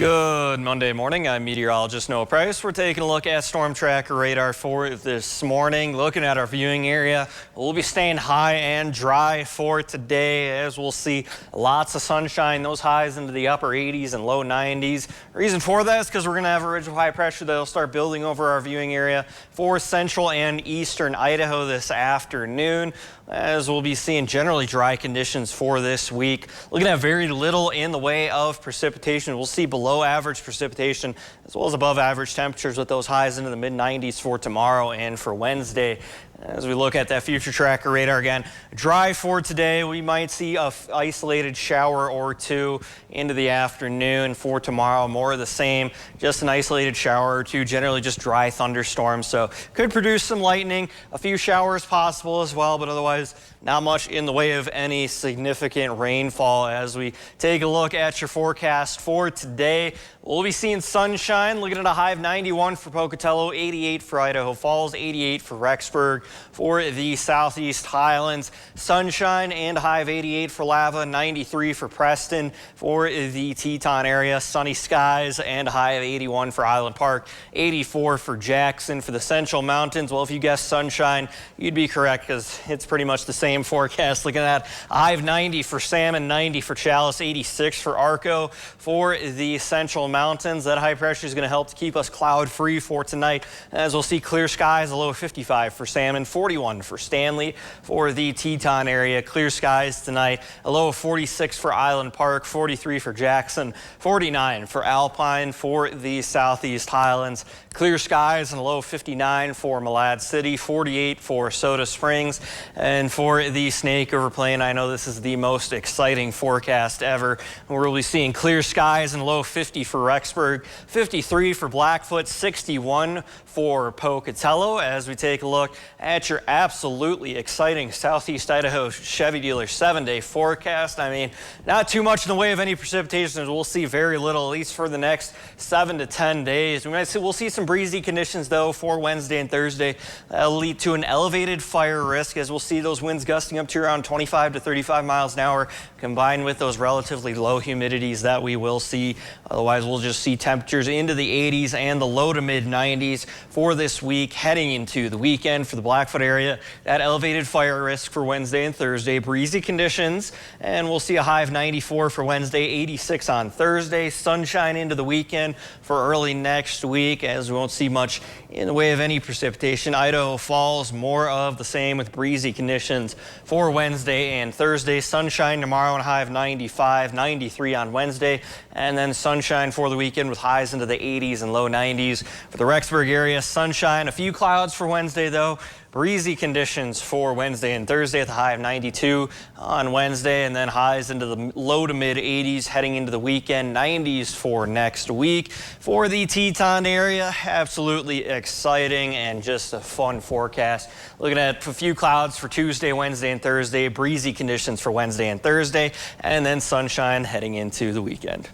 Good Monday morning. I'm meteorologist Noah Price. We're taking a look at storm tracker radar for this morning. Looking at our viewing area, we'll be staying high and dry for today as we'll see lots of sunshine, those highs into the upper 80s and low 90s. Reason for that is because we're going to have a ridge of high pressure that'll start building over our viewing area for central and eastern Idaho this afternoon, as we'll be seeing generally dry conditions for this week. Looking at very little in the way of precipitation. We'll see below average precipitation as well as above average temperatures with those highs into the mid 90s for tomorrow and for Wednesday. As we look at that future tracker radar again, dry for today. We might see a isolated shower or two into the afternoon. For tomorrow, more of the same, just an isolated shower or two, generally just dry thunderstorms. So could produce some lightning, a few showers possible as well, but otherwise not much in the way of any significant rainfall. As we take a look at your forecast for today, we'll be seeing sunshine, looking at a high of 91 for Pocatello, 88 for Idaho Falls, 88 for Rexburg. For the southeast highlands, sunshine and a high of 88 for Lava, 93 for Preston. For the Teton area, sunny skies and a high of 81 for Island Park, 84 for Jackson. For the Central Mountains, well, if you guessed sunshine, you'd be correct because it's pretty much the same forecast. Looking at a high of 90 for Salmon, 90 for Chalice, 86 for Arco. For the Central Mountains, that high pressure is going to help to keep us cloud free for tonight, as we'll see clear skies, a low of 55 for Salmon, 41 for Stanley. For the Teton area, clear skies tonight, a low of 46 for Island Park, 43 for Jackson, 49 for Alpine. For the southeast highlands, clear skies and a low of 59 for Malad City, 48 for Soda Springs. And for the Snake River Plain, I know this is the most exciting forecast ever. We'll be seeing clear skies and a low of 50 for Rexburg, 53 for Blackfoot, 61 for Pocatello. As we take a look at your absolutely exciting Southeast Idaho Chevy dealer 7-day forecast. I mean, not too much in the way of any precipitation. We'll see very little, at least for the next 7 to 10 days. We'll see some breezy conditions, though, for Wednesday and Thursday. That'll lead to an elevated fire risk, as we'll see those winds gusting up to around 25 to 35 miles an hour, combined with those relatively low humidities that we will see. Otherwise, we'll just see temperatures into the 80s and the low to mid 90s for this week, heading into the weekend. For the Blackfoot area, that elevated fire risk for Wednesday and Thursday, breezy conditions, and we'll see a high of 94 for Wednesday, 86 on Thursday. Sunshine into the weekend for early next week, as we won't see much in the way of any precipitation. Idaho Falls, more of the same with breezy conditions for Wednesday and Thursday. Sunshine tomorrow and a high of 95, 93 on Wednesday, and then sunshine for the weekend with highs into the 80s and low 90s. For the Rexburg area, sunshine, a few clouds for Wednesday, though. Breezy conditions for Wednesday and Thursday at the high of 92 on Wednesday, and then highs into the low to mid 80s heading into the weekend, 90s for next week. For the Teton area, absolutely exciting and just a fun forecast. Looking at a few clouds for Tuesday, Wednesday, and Thursday, breezy conditions for Wednesday and Thursday, and then sunshine heading into the weekend.